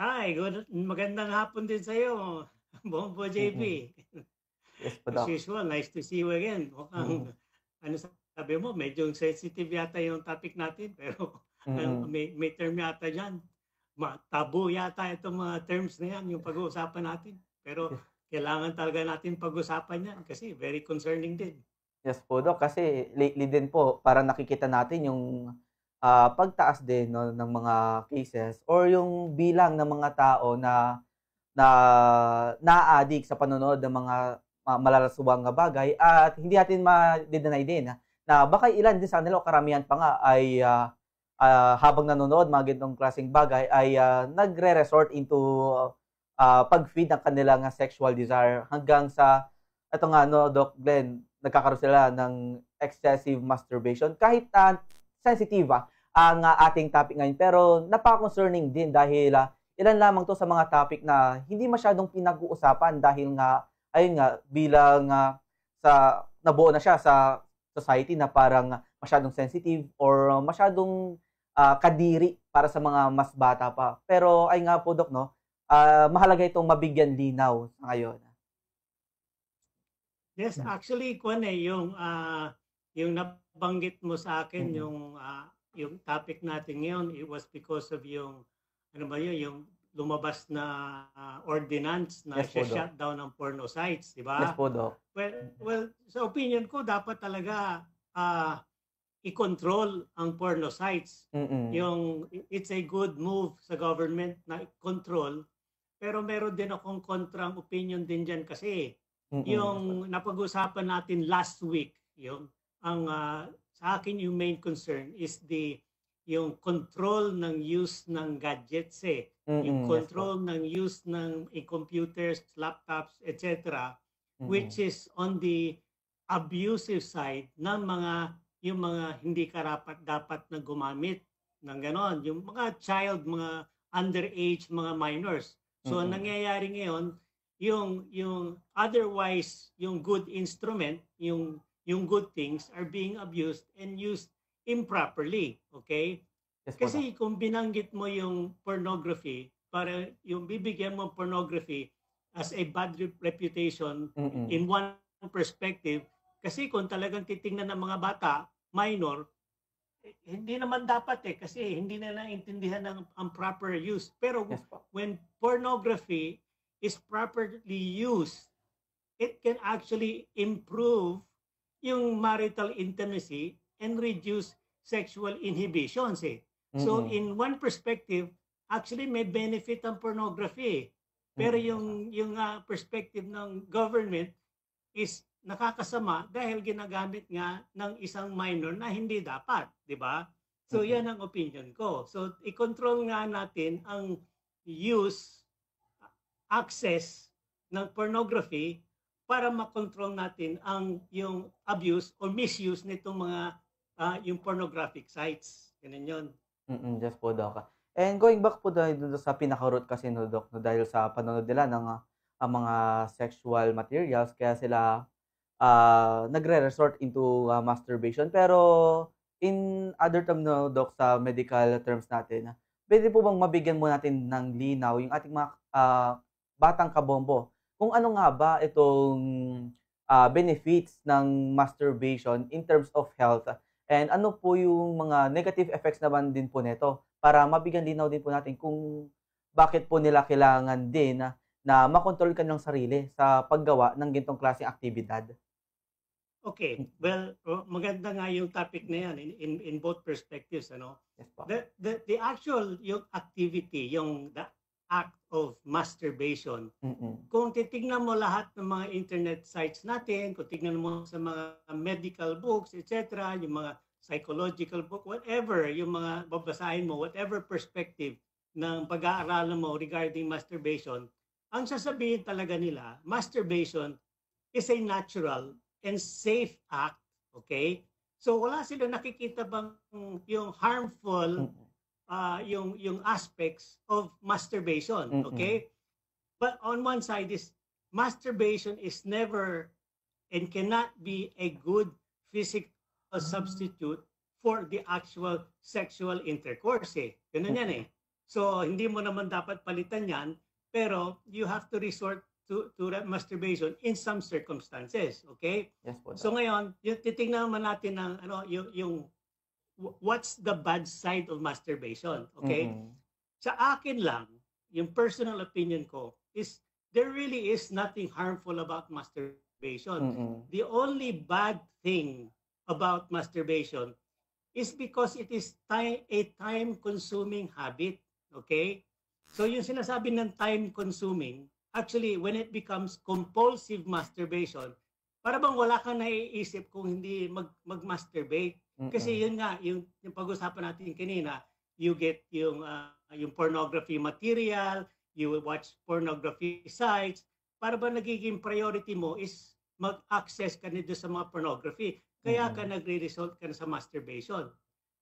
Hi, magandang hapon din sa'yo, Bombo JP. Mm. Yes po, As Doc. usual, nice to see you again. Mukhang, Mm. ano sabi mo, medyo sensitive yata yung topic natin, pero Mm. may term yata dyan. Tabu yata itong mga terms na yan, yung pag-uusapan natin. Pero Yes. kailangan talaga natin pag-usapan yan kasi very concerning din. Yes po, Doc. Kasi lately din po, parang nakikita natin yung pagtaas din no, ng mga cases or yung bilang ng mga tao na na-addict sa panonood ng mga malalasubang na bagay at hindi natin ma-deny din na baka ilan din sa kanila o karamihan pa nga ay habang nanonood mga ganitong klaseng bagay ay nagre-resort into pag-feed ng kanilang sexual desire hanggang sa ito nga no Doc Glenn, nagkakaroon sila ng excessive masturbation kahit sensitive ang ating topic ngayon pero napaka-concerning din dahil ilan lamang to sa mga topic na hindi masyadong pinag-uusapan dahil nga ayun nga bilang sa nabuo na siya sa society na parang masyadong sensitive or masyadong kadiri para sa mga mas bata pa. Pero ay nga po Dok no, mahalaga itong mabigyan linaw sa ngayon. Yes, Mm. actually, yung nabanggit mo sa akin, Mm. yung topic natin ngayon, it was because of yung, ano ba yun, yung lumabas na ordinance na Yes po Dok. shut down ng porno sites, di Yes ba? po Dok. Well, sa opinion ko, dapat talaga uh, i-control ang porno sites. Mm. It's a good move sa government na i-control, pero meron din akong kontrang opinion din dyan kasi Mm. Yes po. yung napag-usapan natin last week, sa akin yung main concern is yung control ng use ng gadgets yung Mm. Yes po. control ng use ng computers, laptops, etc. Mm. which is on the abusive side ng yung mga hindi karapat dapat na gumamit ng ganon. Yung mga child, mga underage, mga minors. So, ang Mm. nangyayari ngayon, yung otherwise, yung good instrument, yung good things are being abused and used improperly. Okay? Yes po Dok. Kasi kung binanggit mo yung pornography, para yung bibigyan mo pornography as a bad reputation Mm. in one perspective, kasi kung talagang titingnan ng mga bata, minor, hindi naman dapat kasi hindi na naintindihan ang proper use. Pero Yes po. when pornography is properly used, it can actually improve yung marital intimacy and reduce sexual inhibitions So Mm. in one perspective, actually may benefit ang pornography. Pero Mm. Yes po. yung perspective ng government is nakakasama dahil ginagamit nga ng isang minor na hindi dapat, di ba? So Mm. yan ang opinion ko. So i-control nga natin ang use, access ng pornography para makontrol natin yung abuse or misuse nitong mga yung pornographic sites. Ganun yun. Mm. Yes po, Doc. And going back po dahil dun sa pinaka-root kasi no, Doc, no, dahil sa panonood nila ng mga sexual materials kaya sila nagre-resort into masturbation. Pero in other term no, Doc, sa medical terms natin, pwede po bang mabigyan mo natin ng linaw yung ating mga batang kabombo kung ano nga ba itong benefits ng masturbation in terms of health and ano po yung mga negative effects naman din po nito para mabigyan linaw din po natin kung bakit po nila kailangan din na makontrol ka ng sarili sa paggawa ng gintong klaseng aktibidad. Okay. Well, maganda nga yung topic na yan in both perspectives, ano. Yes po. The actual yung activity, the act of masturbation. Mm. Kung titingnan mo lahat ng mga internet sites natin, kung tignan mo sa mga medical books, etc., yung mga psychological book, whatever, yung mga babasahin mo, whatever perspective ng pag-aaralan mo regarding masturbation, ang sasabihin talaga nila, masturbation is a natural and safe act, okay? So wala sila nakikita bang yung harmful Mm. yung aspects of masturbation, Mm. okay? But on one side is masturbation is never and cannot be a good physical substitute for the actual sexual intercourse Ganun yan Mm. So hindi mo naman dapat palitan 'yan, pero you have to resort to that masturbation in some circumstances, okay? Yes po, So Doc. ngayon, yung titingnan naman natin ng ano, yung what's the bad side of masturbation, okay? Mm. Sa akin lang, yung personal opinion ko is there really is nothing harmful about masturbation. Mm. The only bad thing about masturbation is because it is a time-consuming habit. Okay? So yung sinasabi ng time-consuming, actually, when it becomes compulsive masturbation, para bang wala kang naiisip kung hindi mag-masturbate. Kasi Mm. yun nga, yung pag-usapan natin kanina, you get yung pornography material, you watch pornography sites, para ba nagiging priority mo is mag-access ka nito sa mga pornography. Kaya ka Mm. nagre-result ka na sa masturbation.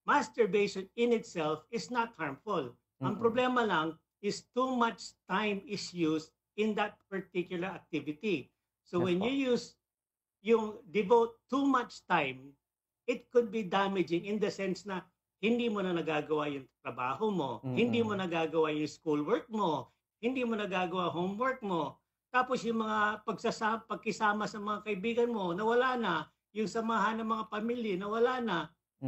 Masturbation in itself is not harmful. Ang Mm. problema lang is too much time is used in that particular activity. So Yes when you po. use yung devote too much time, it could be damaging in the sense na hindi mo na nagagawa yung trabaho mo, hindi mo Mm. nagagawa yung schoolwork mo, hindi mo nagagawa homework mo. Tapos yung mga pagkisama sa mga kaibigan mo, nawala na. Yung samahan ng mga pamilya, nawala na.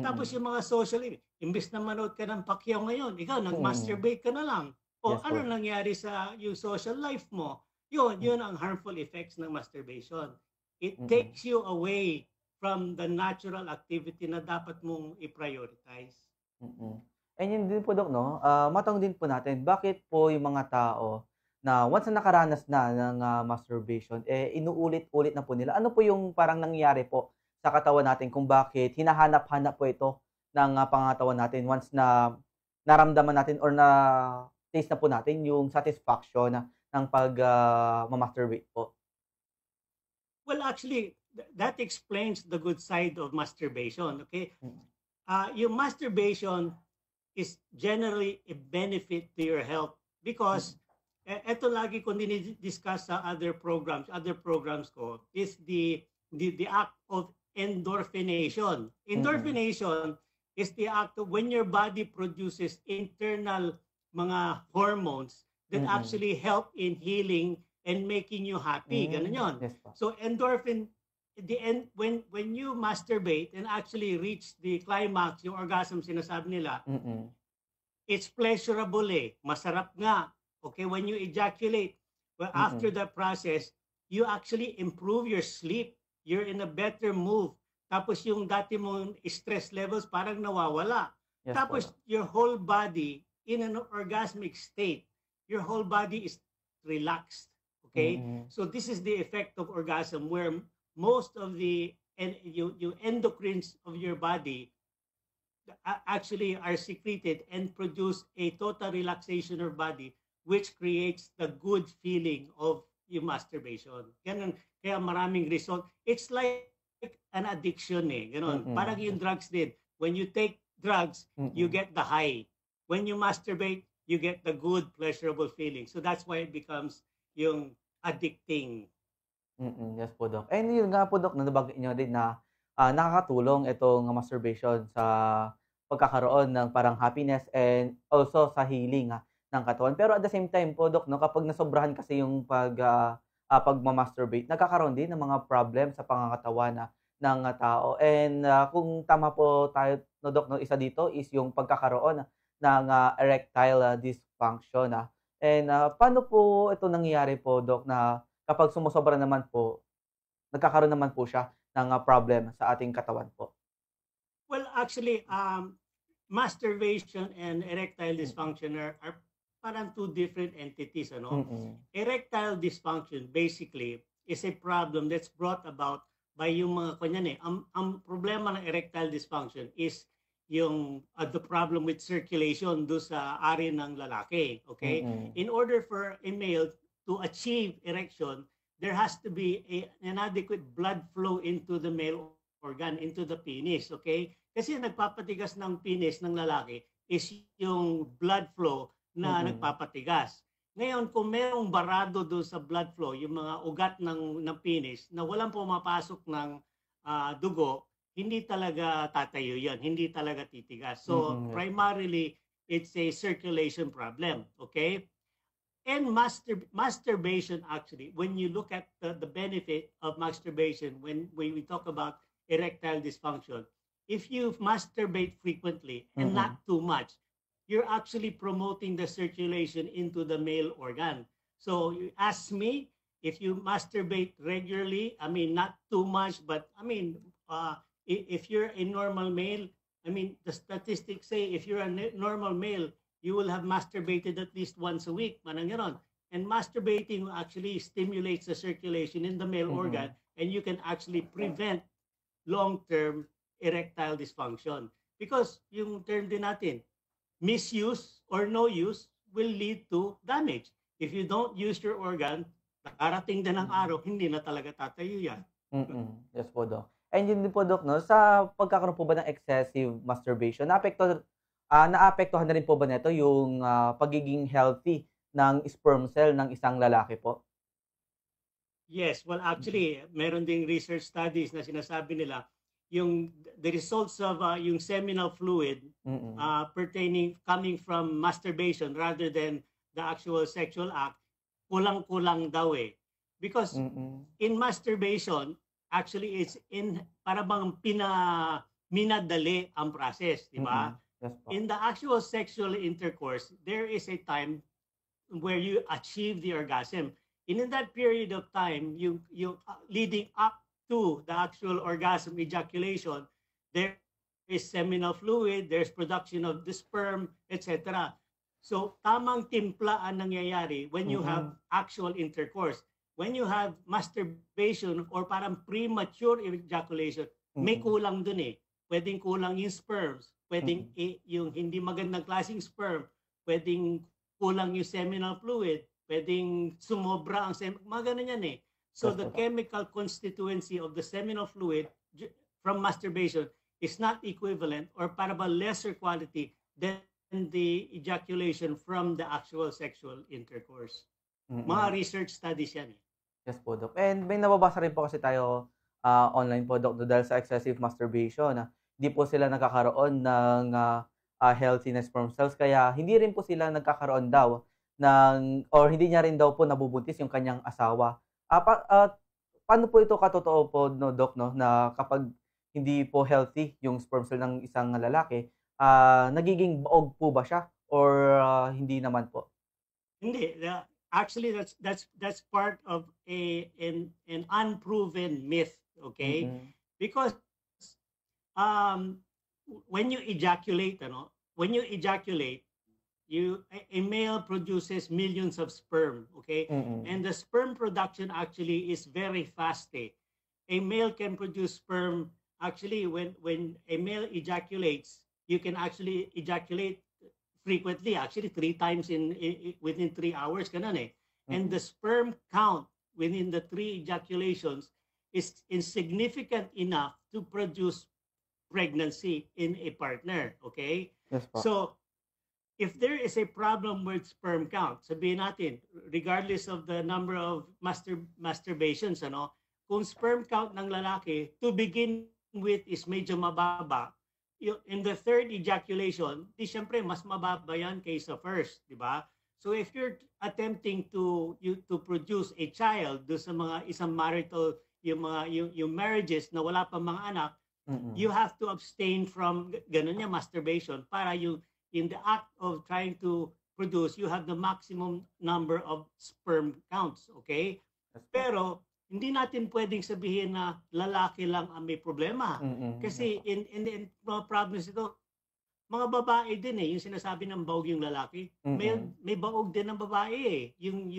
Tapos Mm. yung mga social, imbes na manood ka ng Pacquiao ngayon, ikaw Mm. nag-masturbate ka na lang. O Yes ano po. nangyari sa yung social life mo? Yun, Mm. yun ang harmful effects ng masturbation. It Mm. takes you away from the natural activity na dapat mong i-prioritize. Mm. And yun din po, Dok, 'no, matanong din po natin, bakit po yung mga tao na once na nakaranas na ng, masturbation, eh, inuulit-ulit na po nila? Ano po yung parang nangyayari po sa katawan natin kung bakit hinahanap-hanap po ito ng, pangangatawan natin once na naramdaman natin or na-taste na po natin yung satisfaction ng ma-masturbate po? Well, actually, that explains the good side of masturbation, okay? Mm. Yung masturbation is generally a benefit to your health because Mm. eto lagi ko discuss sa other programs ko is the act of endorphination. Mm. Endorphination is the act of when your body produces internal mga hormones that Mm. actually help in healing and making you happy. Ganun yon. Yes po. So endorphin, the end when you masturbate and actually reach the climax, yung orgasm sinasabi nila, Mm. it's pleasurable eh. Masarap nga. Okay, when you ejaculate, well, after Mm. the process, you actually improve your sleep. You're in a better mood. Tapos yung dati mong stress levels parang nawawala. Yes po, Tapos Dok. your whole body in an orgasmic state, your whole body is relaxed. Okay? Mm. So this is the effect of orgasm where most of the you endocrines of your body actually are secreted and produce a total relaxation of body which creates the good feeling of yung masturbation. Ganun, kaya maraming result. It's like an addiction eh. Ganun. Parang yung Yes. drugs din. When you take drugs, you Mm. get the high. When you masturbate, you get the good, pleasurable feeling. So that's why it becomes yung addicting. Yes po, Doc. And yun nga po, Doc, na nabanggit niyo din na, nakakatulong itong masturbation sa pagkakaroon ng parang happiness and also sa healing, ng katawan. Pero at the same time po, Doc, 'no, kapag nasobrahan kasi yung pagma-masturbate, nagkakaroon din ng mga problem sa pangangatawan ng tao. And, kung tama po tayo, no, Doc, 'no, isa dito is yung pagkakaroon ng, erectile dysfunction, And, paano po ito nangyayari po, Doc, na kapag sumosobra naman po, nagkakaroon naman po siya ng, problem sa ating katawan po? Well, actually, masturbation and erectile Mm. dysfunction are parang two different entities. Ano? Mm. Erectile dysfunction basically is a problem that's brought about by yung mga kanyan eh. Ang problema ng erectile dysfunction is yung the problem with circulation do sa ari ng lalaki. Okay? Mm. In order for a male to achieve erection, there has to be an adequate blood flow into the male organ, into the penis. Okay? Kasi nagpapatigas ng penis ng lalaki is yung blood flow na Mm. nagpapatigas. Ngayon, kung merong barado doon sa blood flow, yung mga ugat ng penis, na walang pumapasok ng dugo, hindi talaga tatayo yan. Hindi talaga titigas. So, Yes po. primarily, it's a circulation problem, okay? And masturbation, actually, when you look at the benefit of masturbation, when we talk about erectile dysfunction, if you masturbate frequently and Mm. not too much, you're actually promoting the circulation into the male organ. So you ask me, if you masturbate regularly, I mean, not too much, but I mean, if you're a normal male, I mean, the statistics say if you're a normal male, you will have masturbated at least once a week, manang ganon. And masturbating actually stimulates the circulation in the male organ, Mm. and you can actually prevent long-term erectile dysfunction. Because yung term din natin, misuse or no use will lead to damage. If you don't use your organ, darating din ang Mm. araw, hindi na talaga tatayo yan. Yes po, Doc. And yun din po, Doc, 'no, sa pagkakaroon po ba ng excessive masturbation, naapektuhan na rin po ba nito yung, pagiging healthy ng sperm cell ng isang lalaki po? Yes, well Mm. actually, meron ding research studies na sinasabi nila yung the results of yung seminal fluid Mm. pertaining coming from masturbation rather than the actual sexual act, kulang-kulang daw eh. Because Mm. in masturbation, actually it's in para bang minadali ang process, di ba? Yes po. In the actual sexual intercourse, there is a time where you achieve the orgasm. And in that period of time, you leading up to the actual orgasm ejaculation, there is seminal fluid, there's production of the sperm, etc. So tamang timpla ang nangyayari when you have Mm. actual intercourse. When you have masturbation or parang premature ejaculation, may Mm. kulang dun eh. Pwedeng kulang yung sperms, pwedeng Mm. yung hindi magandang klaseng sperm, pwedeng kulang yung seminal fluid, pwedeng sumobra ang mga ganun yan eh. So Yes the po, Doc. chemical constituency of the seminal fluid from masturbation is not equivalent or para ba lesser quality than the ejaculation from the actual sexual intercourse. Mga Mm. research studies yan eh. Yes po, Doc. And may nababasa rin po kasi tayo, online po, Doc, dahil sa excessive masturbation, hindi po sila nagkakaroon ng, healthy na sperm cells kaya hindi rin po sila nagkakaroon daw ng or hindi niya rin daw po nabubuntis yung kanyang asawa. Paano po ito katotoo po, no, Doc, 'no, na kapag hindi po healthy yung sperm cell ng isang lalaki, nagiging baog po ba siya or, hindi naman po? Hindi, actually that's part of an unproven myth, okay? Mm. Because um when you ejaculate, ano, when you ejaculate, a male produces millions of sperm, okay? Mm. And the sperm production actually is very fast. Eh. A male can produce sperm actually when a male ejaculates, you can actually ejaculate frequently, actually 3 times within 3 hours, ganun eh. And Mm. the sperm count within the 3 ejaculations is insignificant enough to produce pregnancy in a partner, okay? Yes po. So, if there is a problem with sperm count, sabihin natin, regardless of the number of masturbations, ano, kung sperm count ng lalaki to begin with is medyo mababa, in the third ejaculation, di syempre mas mababa yan kaysa first, di ba? So if you're attempting to produce a child do sa mga isang marital yung marriages na wala pa mga anak, you Mm. have to abstain from ganun yung masturbation para you in the act of trying to produce, you have the maximum number of sperm counts, okay? Yes po. Pero hindi natin pwedeng sabihin na lalaki lang ang may problema. Yes Kasi po. in mga problems ito, mga babae din eh, yung sinasabi ng baog yung lalaki. Mm. May baog din ng babae eh. Yung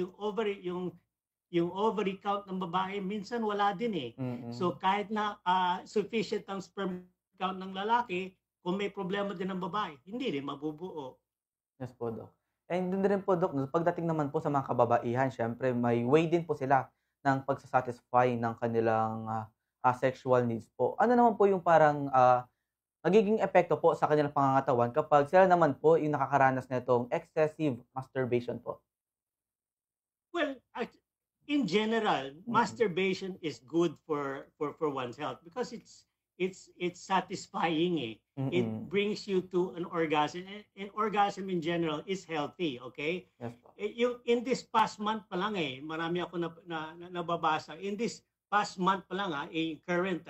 ovary count ng babae minsan wala din eh. So kahit na sufficient ang sperm count ng lalaki, kung may problema din ng babae, hindi rin mabubuo. Yes po, Doc. And dun din po, Doc, 'no, pagdating naman po sa mga kababaihan siyempre may way din po sila ng pagsa-satisfy ng kanilang, sexual needs po. Ano naman po yung parang, nagiging epekto po sa kanilang pangangatawan kapag sila naman po yung nakakaranas nitong excessive masturbation po? Well, in general, Mm. masturbation is good for one's health because it's satisfying eh. It Mm. brings you to an orgasm, and orgasm in general is healthy, okay? Yes po. Yung in this past month pa lang eh, marami ako nababasa. In this past month pa lang current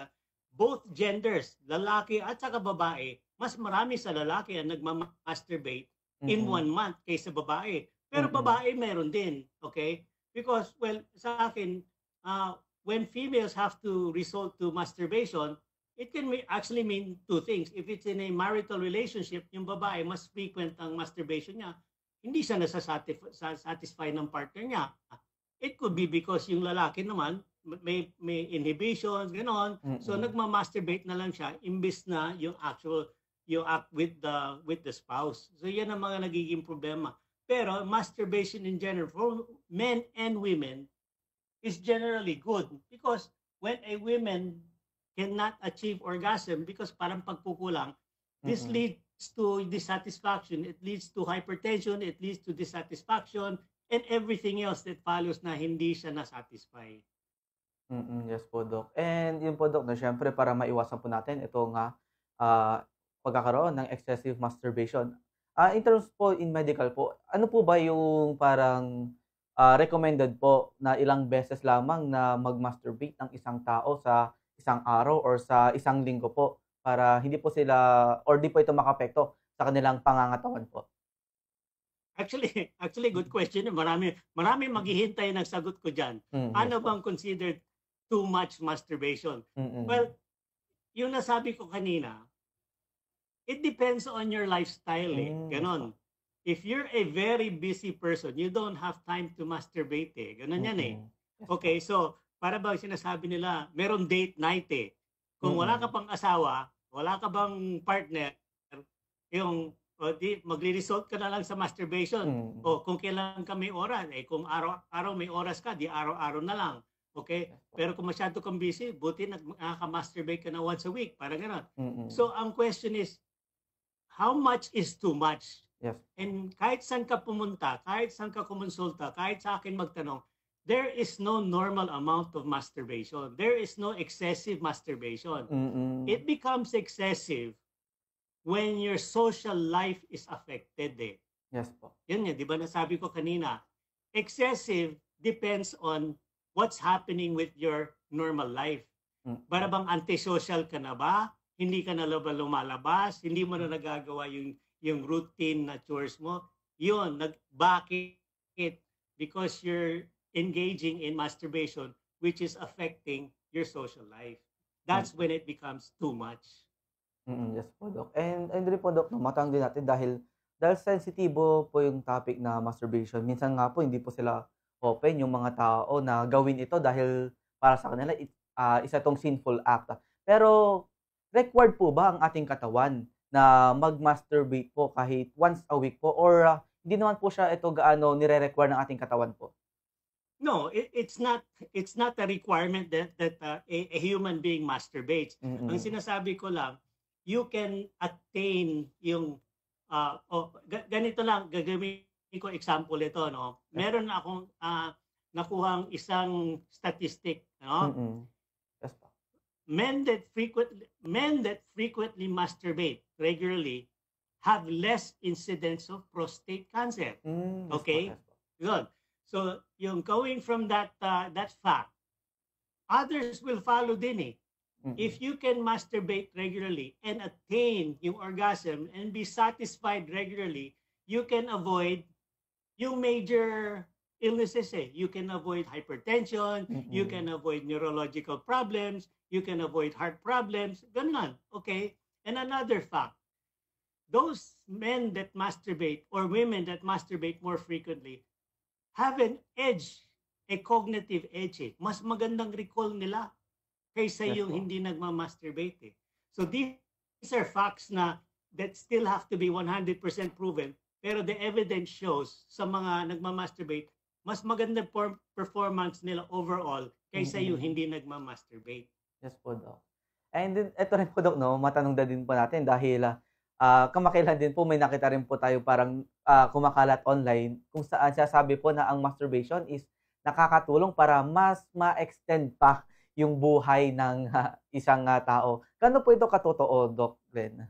both genders, lalaki at saka babae, mas marami sa lalaki ang nagmamasturbate in 1 month kaysa babae. Pero babae meron din, okay? Because, well, sa akin, when females have to resort to masturbation, it can actually mean two things. If it's in a marital relationship, yung babae, mas frequent ang masturbation niya, hindi siya satisfy ng partner niya. It could be because yung lalaki naman, may inhibitions, gano'n. So, nagmamasturbate na lang siya, imbis na yung act with the spouse. So, yan ang mga nagiging problema. Pero masturbation in general for men and women is generally good because when a woman cannot achieve orgasm because parang pagkukulang, this leads to dissatisfaction, it leads to hypertension, it leads to dissatisfaction, and everything else that follows na hindi siya na-satisfy. Yes po, Doc. And yun po, Doc, na syempre para maiwasan po natin ito nga pagkakaroon ng excessive masturbation. In terms po in medical po, ano po ba yung parang recommended po na ilang beses lamang na mag-masturbate ng isang tao sa isang araw or sa isang linggo po para hindi po sila or di po ito makapekto sa kanilang pangangatawan po? Actually good question. Marami maghihintay ng sagot ko diyan. Ano bang considered too much masturbation? Well, yung nasabi ko kanina, it depends on your lifestyle eh. Ganon. If you're a very busy person, you don't have time to masturbate eh. Ganon yan eh. Okay, so para bang sinasabi nila, meron date night eh. Kung wala ka pang asawa, wala ka bang partner, yung magre-result ka na lang sa masturbation. O kung kailan ka may oras, eh kung araw-araw may oras ka, di araw-araw na lang. Okay? Pero kung masyado kang busy, buti nakaka-masturbate ka na once a week. Parang gano'n. So, ang question is, how much is too much? Yes. And kahit saan ka pumunta, kahit saan ka kumonsulta, kahit sa akin magtanong, there is no normal amount of masturbation. There is no excessive masturbation. It becomes excessive when your social life is affected eh. Yes po. Yun di ba nasabi ko kanina, excessive depends on what's happening with your normal life. Para bang antisocial ka na ba? Hindi ka na lumalabas? Hindi mo na nagagawa yung routine na chores mo? Yun, bakit? Because you're engaging in masturbation which is affecting your social life. That's when it becomes too much. Yes po, Doc. And rin po, Doc, no, matanong din natin dahil sensitibo po yung topic na masturbation. Minsan nga po, hindi po sila open yung mga tao na gawin ito dahil para sa kanila, isa tong sinful act. Pero, required po ba ang ating katawan na mag-masturbate po kahit once a week po? Or hindi naman po siya ito gaano nire-require ng ating katawan po? No, it's not a requirement that a human being masturbates. Ang sinasabi ko lang, you can attain yung ganito lang, gagawin ko example ito, no. Meron akong nakuhang isang statistic, no. Yes po. Men that frequently masturbate regularly have less incidence of prostate cancer. Okay? Good. So, yung going from that fact, others will follow din eh. If you can masturbate regularly and attain yung orgasm and be satisfied regularly, you can avoid yung major illnesses eh. You can avoid hypertension, you can avoid neurological problems, you can avoid heart problems, ganun. Okay? And another fact, those men that masturbate or women that masturbate more frequently have an edge, a cognitive edge eh. Mas magandang recall nila kaysa yung hindi nagmamasturbate eh. So these are facts that still have to be 100% proven, pero the evidence shows sa mga nagmamasturbate, mas maganda performance nila overall kaysa yung hindi nagmamasturbate. Yes po, Doc. And then, ito rin po, Doc, no, matanong na din po natin dahil kamakailan din po may nakita rin po tayo parang kumakalat online kung saan sabi po na ang masturbation is nakakatulong para mas ma-extend pa yung buhay ng isang tao. Gaano po ito katotoo, Doc Glenn?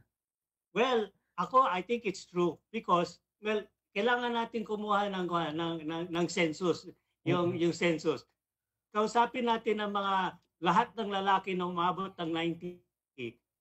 Well, ako, I think it's true because, well, kailangan natin kumuha ng census, Mm. yung census. Kausapin natin ang mga lahat ng lalaki na umabot ng 90,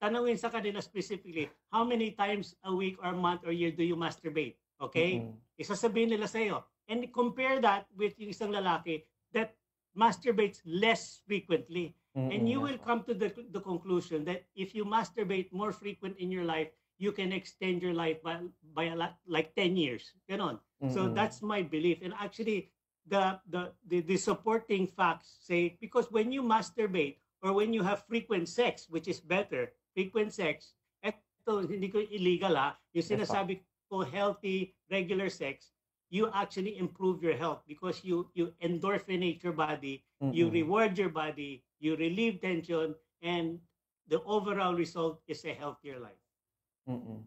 tanungin sa kanila specifically, how many times a week or month or year do you masturbate? Okay? Mm. Isasabihin nila sa iyo. And compare that with yung isang lalaki that masturbates less frequently. And you Yes will po. come to the conclusion that if you masturbate more frequent in your life, you can extend your life by a lot, like 10 years. Ganon. So Mm. that's my belief. And actually, the supporting facts say, because when you masturbate or when you have frequent sex, which is better, frequent sex, eto, hindi ko illegal yung Yes po. sinasabi ko healthy, regular sex, you actually improve your health because you endorphinate your body, you Mm. reward your body, you relieve tension, and the overall result is a healthier life. Mm.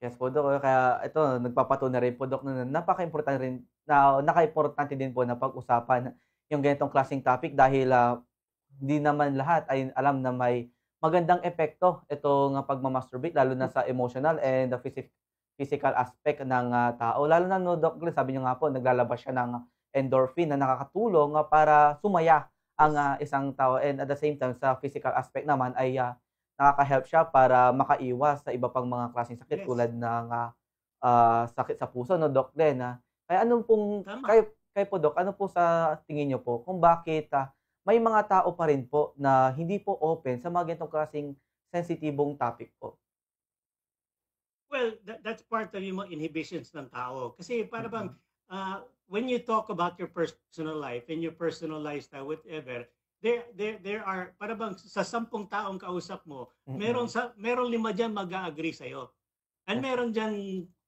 Yes po, Dok. Kaya ito, nagpapatunay rin po, Dok, na nakaimportante din po na pag-usapan yung ganitong klaseng topic dahil hindi naman lahat ay alam na may magandang epekto itong pagmamasturbate, lalo na sa emotional and the physical aspect ng tao. Lalo na, no, Doc Glenn, sabi niyo nga po, naglalabas siya ng endorphin na nakakatulong para sumaya ang isang tao. And at the same time, sa physical aspect naman ay nakaka-help siya para makaiwas sa iba pang mga klaseng sakit Yes. tulad ng sakit sa puso, no, Doc Glenn. Kaya anong pong, Tama. kayo po, Doc, ano po sa tingin niyo po kung bakit may mga tao pa rin po na hindi po open sa mga ganitong klaseng sensitibong topic po? Well, that's part of yung mga inhibitions ng tao. Kasi para bang, Mm. when you talk about your personal life and your personal lifestyle, whatever, there are, para bang sa 10 taong kausap mo, Mm. meron 5 dyan mag-a-agree sa'yo. And Yes. meron dyan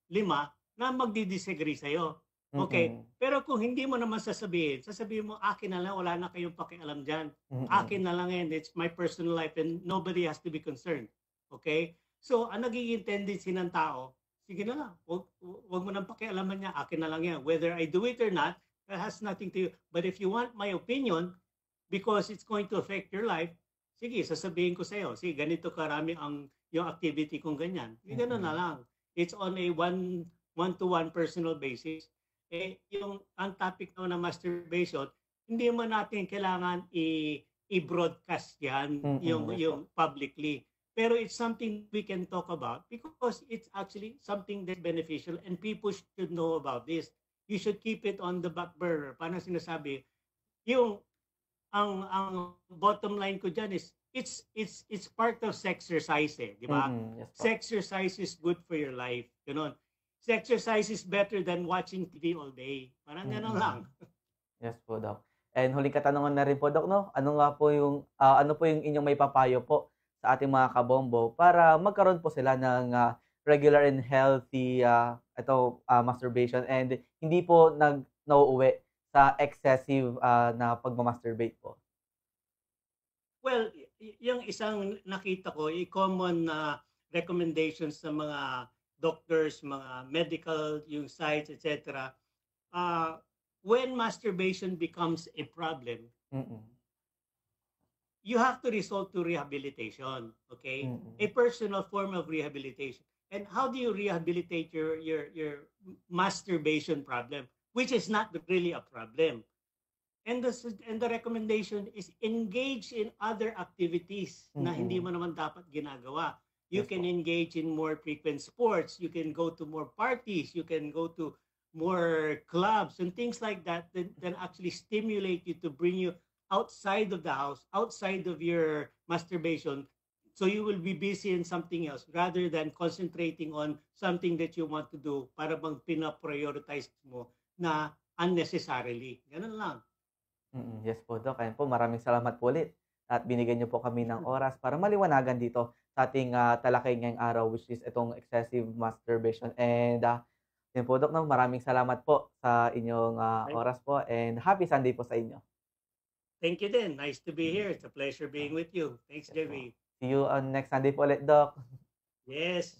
5 na magdi-disagree sa'yo. Okay. Mm. Pero kung hindi mo naman sasabihin mo, akin na lang, wala na kayong pakialam dyan. Mm. Akin na lang yan, it's my personal life and nobody has to be concerned. Okay? So, ang nagiging tendency ng tao, sige na lang, wag mo nang pakialaman niya, akin na lang yan. Whether I do it or not, that has nothing to you. But if you want my opinion, because it's going to affect your life, sige, sasabihin ko sa'yo, sige, ganito karami yung activity kong ganyan. Ganun na lang. It's on a one-to-one personal basis. Ang topic na masturbation, hindi mo natin kailangan i-broadcast yan, yung publicly. Pero it's something we can talk about because it's actually something that's beneficial and people should know about this. You should keep it on the back burner. Paano sinasabi? Ang bottom line ko dyan is it's part of sexercise, di ba? Yes po. Sexercise is good for your life. Ganun. Sexercise is better than watching TV all day. Parang ganun lang. Yes po, Doc. And huling katanungan na rin po, Doc, no? Ano po yung inyong may papayo po sa ating mga kabombo para magkaroon po sila ng regular and healthy masturbation and hindi po nauuwi sa excessive na pagmamasturbate po? Well, yung isang nakita ko, common recommendations sa mga doctors, mga medical, yung sites, etc. When masturbation becomes a problem, you have to resort to rehabilitation, okay? A personal form of rehabilitation. And how do you rehabilitate your masturbation problem, which is not really a problem? And the recommendation is engage in other activities na hindi mo naman dapat ginagawa. You can engage in more frequent sports. You can go to more parties. You can go to more clubs and things like that actually stimulate you to bring you outside of the house, outside of your masturbation. So you will be busy in something else rather than concentrating on something that you want to do para bang pinaprioritize mo na unnecessarily. Ganun lang. Yes po, Doc. Ayan po, maraming salamat po ulit at binigyan niyo po kami ng oras para maliwanagan dito sa ating talakay ngayong araw, which is itong excessive masturbation. And yun po, Doc, no, maraming salamat po sa inyong oras po and happy Sunday po sa inyo. Thank you din. Nice to be here. It's a pleasure being with you. Thanks, Jerry. See you on next Sunday po ulit, Doc. Yes.